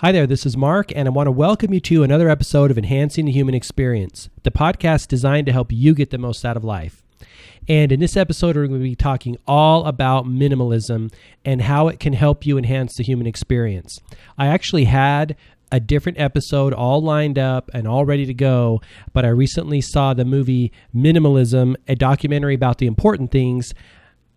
Hi there, this is Mark, and I want to welcome you to another episode of Enhancing the Human Experience, the podcast designed to help you get the most out of life. And in this episode, we're going to be talking all about minimalism and how it can help you enhance the human experience. I actually had a different episode all lined up and all ready to go, but I recently saw the movie Minimalism, a documentary about the important things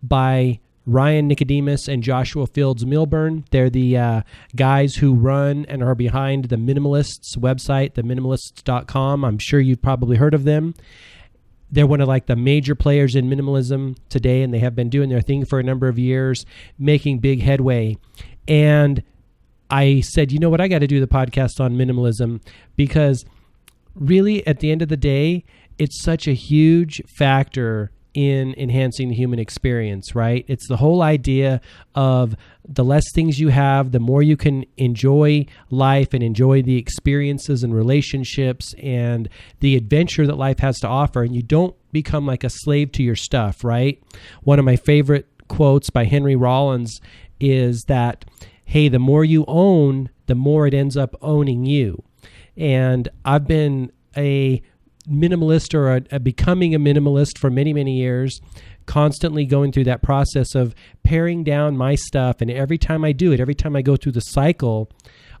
by Ryan Nicodemus and Joshua Fields Milburn. They're the guys who run and are behind the Minimalists website, theminimalists.com. I'm sure you've probably heard of them. They're one of the major players in minimalism today, and they have been doing their thing for a number of years, making big headway. And I said, you know what, I got to do the podcast on minimalism because really at the end of the day, it's such a huge factor in enhancing the human experience, right? It's the whole idea of the less things you have, the more you can enjoy life and enjoy the experiences and relationships and the adventure that life has to offer. And you don't become like a slave to your stuff, right? One of my favorite quotes by Rollins is that, hey, the more you own, the more it ends up owning you. And I've been a minimalist or becoming a minimalist for many, many years, constantly going through that process of paring down my stuff. And every time I do it, every time I go through the cycle,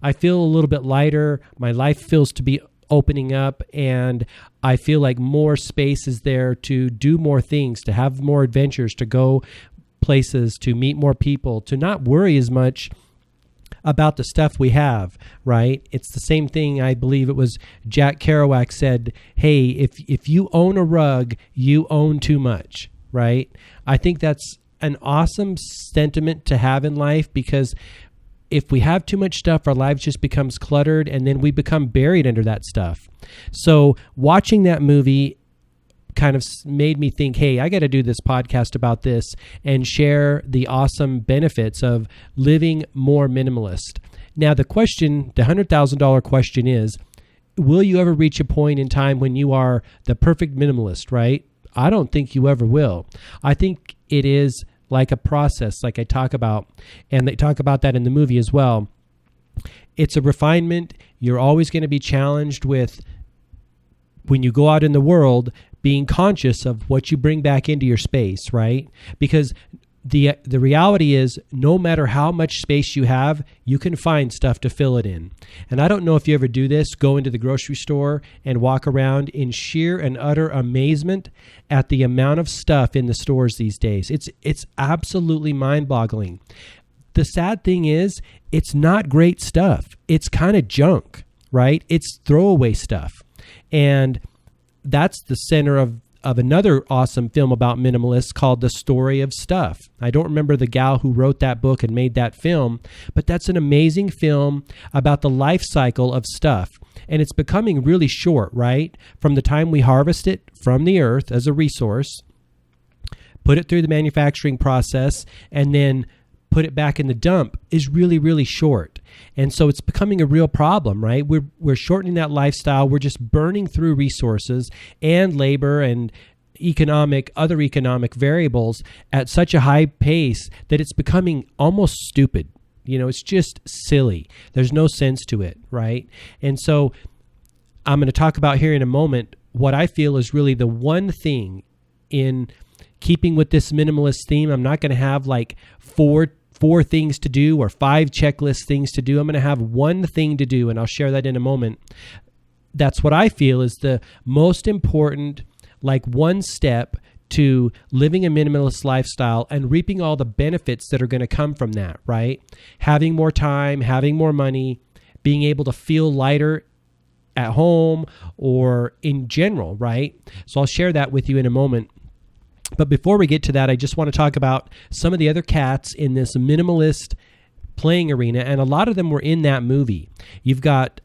I feel a little bit lighter. My life feels to be opening up, and I feel like more space is there to do more things, to have more adventures, to go places, to meet more people, to not worry as much about the stuff we have, right? It's the same thing. I believe it was Jack Kerouac said, hey, if you own a rug, you own too much, right? I think that's an awesome sentiment to have in life, because if we have too much stuff, our lives just becomes cluttered, and then we become buried under that stuff. So watching that movie kind of made me think, hey, I got to do this podcast about this and share the awesome benefits of living more minimalist. Now, the $100,000 question is, will you ever reach a point in time when you are the perfect minimalist, right? I don't think you ever will. I think it is like a process, like I talk about, and they talk about that in the movie as well. It's a refinement. You're always going to be challenged with, when you go out in the world, being conscious of what you bring back into your space, right? Because the reality is, no matter how much space you have, you can find stuff to fill it in. And I don't know if you ever do this, go into the grocery store and walk around in sheer and utter amazement at the amount of stuff in the stores these days. It's absolutely mind-boggling. The sad thing is, it's not great stuff. It's kind of junk, right? It's throwaway stuff. And that's the center of another awesome film about minimalists called The Story of Stuff. I don't remember the gal who wrote that book and made that film, but that's an amazing film about the life cycle of stuff. And it's becoming really short, right? From the time we harvest it from the earth as a resource, put it through the manufacturing process, and then put it back in the dump is really, really short. And so it's becoming a real problem, right? We're shortening that lifestyle. We're just burning through resources and labor and other economic variables at such a high pace that it's becoming almost stupid. You know, it's just silly. There's no sense to it, right? And so I'm going to talk about here in a moment what I feel is really the one thing in keeping with this minimalist theme. I'm not going to have like four things to do or 5 checklist things to do. I'm going to have one thing to do, and I'll share that in a moment. That's what I feel is the most important, like one step to living a minimalist lifestyle and reaping all the benefits that are going to come from that, right? Having more time, having more money, being able to feel lighter at home or in general, right? So I'll share that with you in a moment. But before we get to that, I just want to talk about some of the other cats in this minimalist playing arena, and a lot of them were in that movie. You've got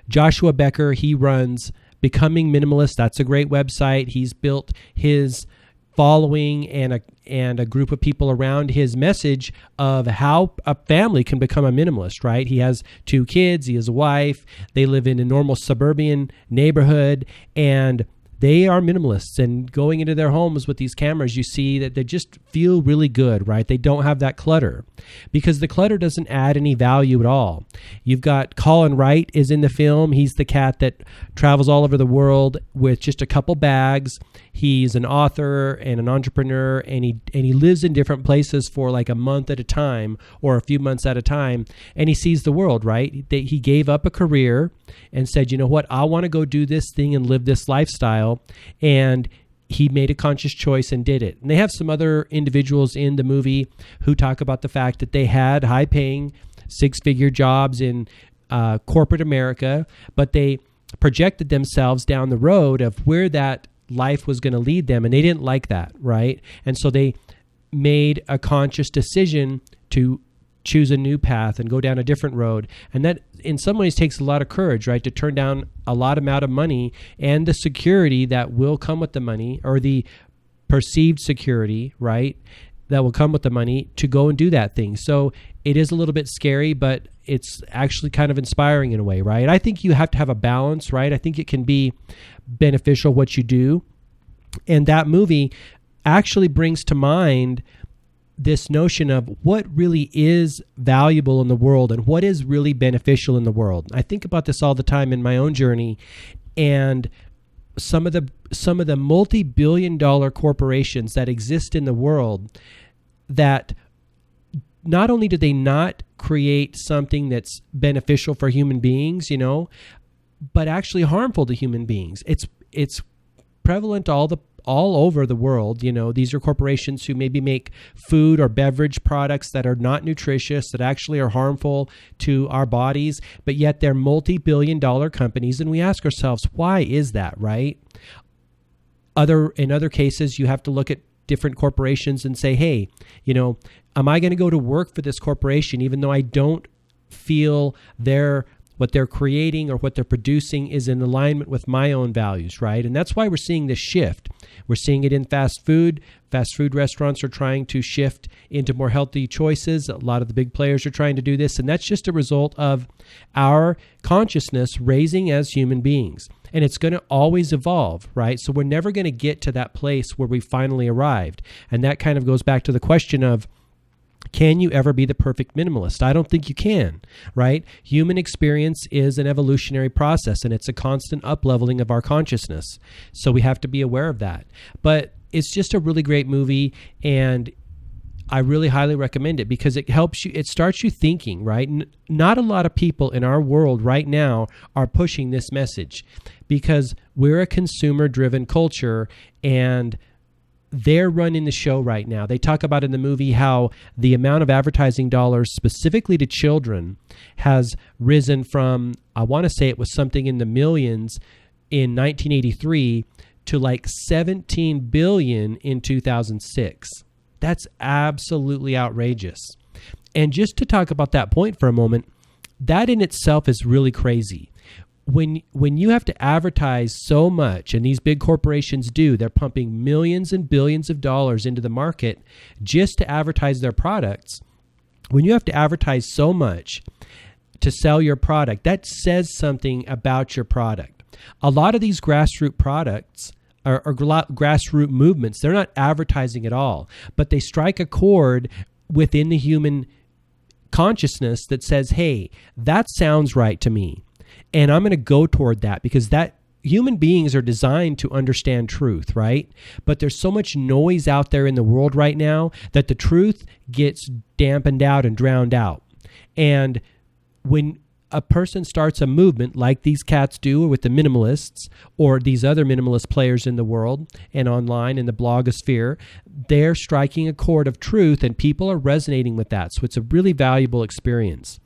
Joshua Becker. He runs Becoming Minimalist. That's a great website. He's built his following and a group of people around his message of how a family can become a minimalist, right? He has 2 kids. He has a wife. They live in a normal suburban neighborhood, and they are minimalists, and going into their homes with these cameras, you see that they just feel really good, right? They don't have that clutter because the clutter doesn't add any value at all. You've got Colin Wright is in the film. He's the cat that travels all over the world with just a couple bags. He's an author and an entrepreneur, and he lives in different places for like a month at a time or a few months at a time, and he sees the world, right? He gave up a career and said, you know what, I want to go do this thing and live this lifestyle. And he made a conscious choice and did it. And they have some other individuals in the movie who talk about the fact that they had high-paying, six-figure jobs in corporate America, but they projected themselves down the road of where that life was going to lead them, and they didn't like that, right? And so they made a conscious decision to choose a new path and go down a different road. And that in some ways takes a lot of courage, right? To turn down a lot amount of money and the security that will come with the money, or the perceived security, right? That will come with the money to go and do that thing. So it is a little bit scary, but it's actually kind of inspiring in a way, right? I think you have to have a balance, right? I think it can be beneficial what you do. And that movie actually brings to mind this notion of what really is valuable in the world and what is really beneficial in the world. I think about this all the time in my own journey, and some of the multi-billion-dollar corporations that exist in the world, that not only do they not create something that's beneficial for human beings, but actually harmful to human beings. It's prevalent all over the world. These are corporations who maybe make food or beverage products that are not nutritious, that actually are harmful to our bodies, but yet they're multi-billion-dollar companies. And we ask ourselves, why is that, right? In other cases, you have to look at different corporations and say, hey, am I going to go to work for this corporation even though I don't feel what they're creating or what they're producing is in alignment with my own values, right? And that's why we're seeing this shift. We're seeing it in fast food. Fast food restaurants are trying to shift into more healthy choices. A lot of the big players are trying to do this, and that's just a result of our consciousness raising as human beings. And it's going to always evolve, right? So we're never going to get to that place where we finally arrived. And that kind of goes back to the question of, can you ever be the perfect minimalist? I don't think you can, right? Human experience is an evolutionary process, and it's a constant up-leveling of our consciousness. So we have to be aware of that. But it's just a really great movie, and I really highly recommend it because it helps you, it starts you thinking, right? Not a lot of people in our world right now are pushing this message because we're a consumer-driven culture, and they're running the show right now. They talk about in the movie how the amount of advertising dollars specifically to children has risen from, I want to say it was something in the millions in 1983 to like 17 billion in 2006. That's absolutely outrageous. And just to talk about that point for a moment, that in itself is really crazy. When you have to advertise so much, and these big corporations do, they're pumping millions and billions of dollars into the market just to advertise their products. When you have to advertise so much to sell your product, that says something about your product. A lot of these grassroots products or grassroots movements, they're not advertising at all, but they strike a chord within the human consciousness that says, hey, that sounds right to me. And I'm going to go toward that because that human beings are designed to understand truth, right? But there's so much noise out there in the world right now that the truth gets dampened out and drowned out. And when a person starts a movement like these cats do with the minimalists or these other minimalist players in the world and online in the blogosphere, they're striking a chord of truth and people are resonating with that. So it's a really valuable experience.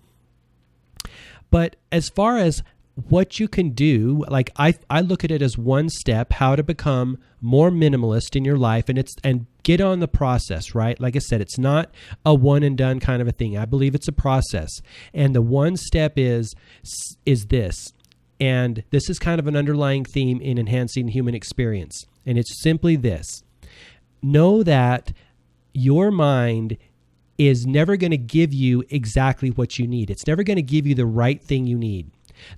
But as far as what you can do, like I look at it as one step, how to become more minimalist in your life, and get on the process, right? Like I said, it's not a one and done kind of a thing. I believe it's a process. And the one step is this. And this is kind of an underlying theme in enhancing human experience. And it's simply this. Know that your mind is never going to give you exactly what you need. It's never going to give you the right thing you need.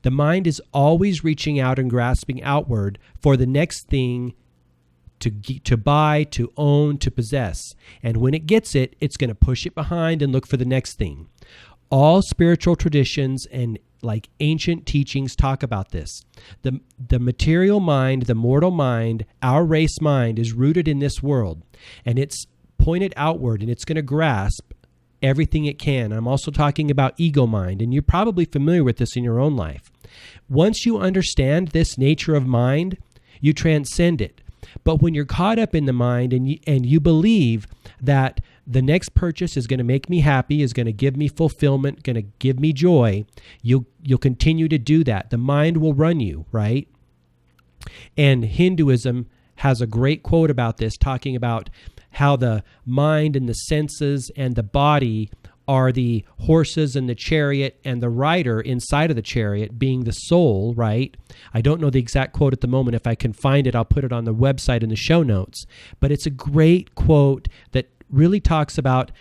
The mind is always reaching out and grasping outward for the next thing to buy, to own, to possess. And when it gets it, it's going to push it behind and look for the next thing. All spiritual traditions and like ancient teachings talk about this. The material mind, the mortal mind, our race mind is rooted in this world, and it's pointed outward, and it's going to grasp everything it can. I'm also talking about ego mind, and you're probably familiar with this in your own life. Once you understand this nature of mind, you transcend it. But when you're caught up in the mind and you believe that the next purchase is going to make me happy, is going to give me fulfillment, going to give me joy, you'll continue to do that. The mind will run you, right? And Hinduism has a great quote about this, talking about how the mind and the senses and the body are the horses and the chariot, and the rider inside of the chariot being the soul, right? I don't know the exact quote at the moment. If I can find it, I'll put it on the website in the show notes. But it's a great quote that really talks about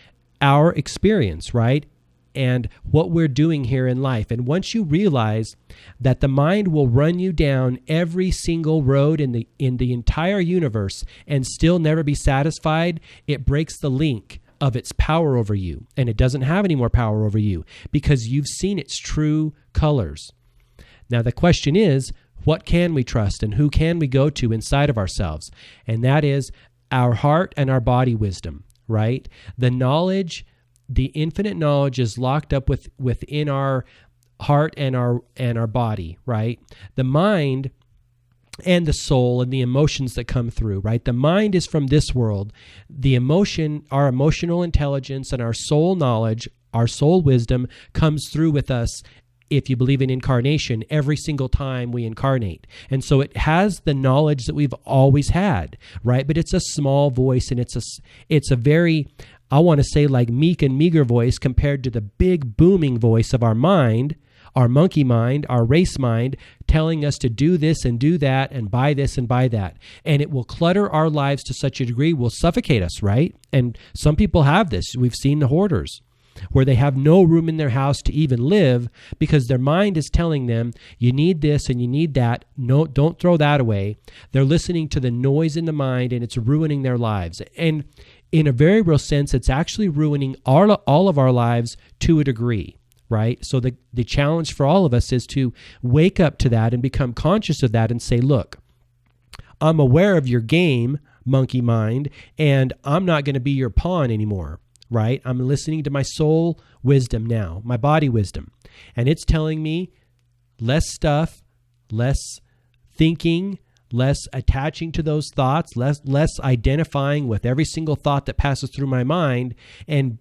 our experience, right? And what we're doing here in life. And once you realize that the mind will run you down every single road in the entire universe and still never be satisfied, it breaks the link of its power over you, and it doesn't have any more power over you because you've seen its true colors. Now the question is, what can we trust and who can we go to inside of ourselves? And that is our heart and our body wisdom, right? The knowledge, the infinite knowledge is locked up within our heart and our body, right? The mind and the soul and the emotions that come through, right? The mind is from this world. The emotion, our emotional intelligence and our soul knowledge, our soul wisdom comes through with us, if you believe in incarnation, every single time we incarnate. And so it has the knowledge that we've always had, right? But it's a small voice, and it's a very, I want to say, like meek and meager voice compared to the big booming voice of our mind, our monkey mind, our race mind, telling us to do this and do that and buy this and buy that. And it will clutter our lives to such a degree, will suffocate us, right? And some people have this. We've seen the hoarders, where they have no room in their house to even live because their mind is telling them, you need this and you need that. No, don't throw that away. They're listening to the noise in the mind, and it's ruining their lives. And in a very real sense, it's actually ruining all of our lives to a degree. Right? So the challenge for all of us is to wake up to that and become conscious of that and say, look, I'm aware of your game, monkey mind, and I'm not going to be your pawn anymore, right? I'm listening to my soul wisdom now, my body wisdom. And it's telling me less stuff, less thinking, less attaching to those thoughts, less identifying with every single thought that passes through my mind, and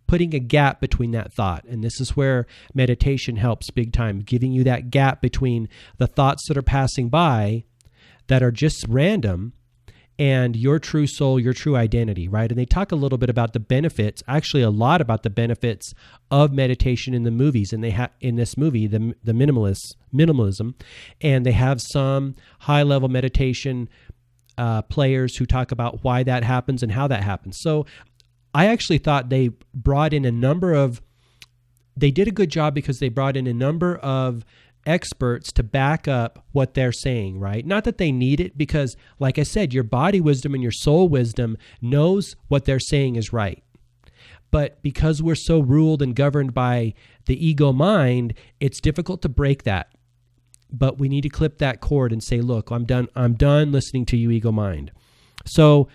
putting a gap between that thought. And this is where meditation helps big time, giving you that gap between the thoughts that are passing by that are just random and your true soul, your true identity, right? And they talk a little bit about the benefits, actually a lot about the benefits of meditation in the movies. And they have in this movie, the Minimalism, and they have some high-level meditation players who talk about why that happens and how that happens. So I actually thought they brought in they did a good job because they brought in a number of experts to back up what they're saying, right? Not that they need it, because like I said, your body wisdom and your soul wisdom knows what they're saying is right. But because we're so ruled and governed by the ego mind, it's difficult to break that. But we need to clip that cord and say, look, I'm done listening to you, ego mind. So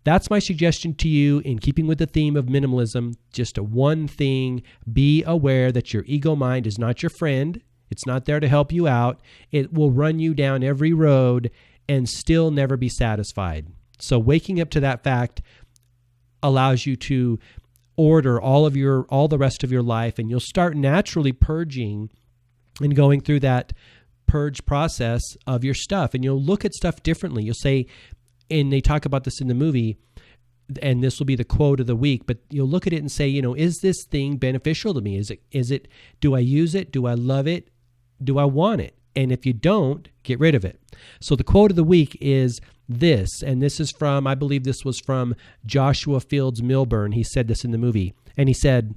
that's my suggestion to you in keeping with the theme of minimalism. Just one thing, be aware that your ego mind is not your friend. It's not there to help you out. It will run you down every road and still never be satisfied. So waking up to that fact allows you to order all the rest of your life, and you'll start naturally purging and going through that purge process of your stuff. And you'll look at stuff differently. You'll say, and they talk about this in the movie, and this will be the quote of the week, but you'll look at it and say, is this thing beneficial to me? Is it, do I use it? Do I love it? Do I want it? And if you don't, get rid of it. So the quote of the week is this, and this is from, I believe this was from Joshua Fields Milburn. He said this in the movie, and he said,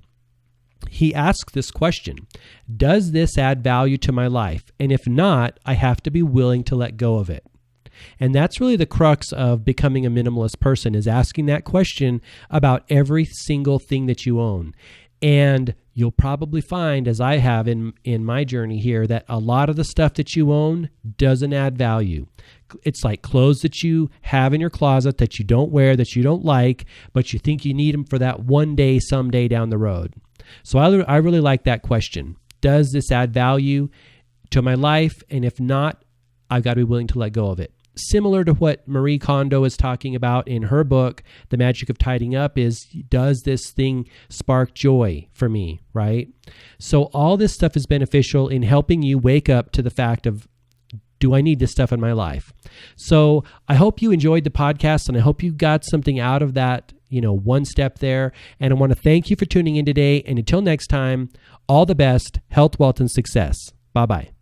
he asks this question: does this add value to my life? And if not, I have to be willing to let go of it. And that's really the crux of becoming a minimalist person, is asking that question about every single thing that you own. And you'll probably find, as I have in my journey here, that a lot of the stuff that you own doesn't add value. It's like clothes that you have in your closet that you don't wear, that you don't like, but you think you need them for that one day, someday down the road. So I really like that question. Does this add value to my life? And if not, I've got to be willing to let go of it. Similar to what Marie Kondo is talking about in her book, The Magic of Tidying Up, is, does this thing spark joy for me, right? So all this stuff is beneficial in helping you wake up to the fact of, do I need this stuff in my life? So I hope you enjoyed the podcast, and I hope you got something out of that, one step there. And I want to thank you for tuning in today. And until next time, all the best, health, wealth, and success. Bye-bye.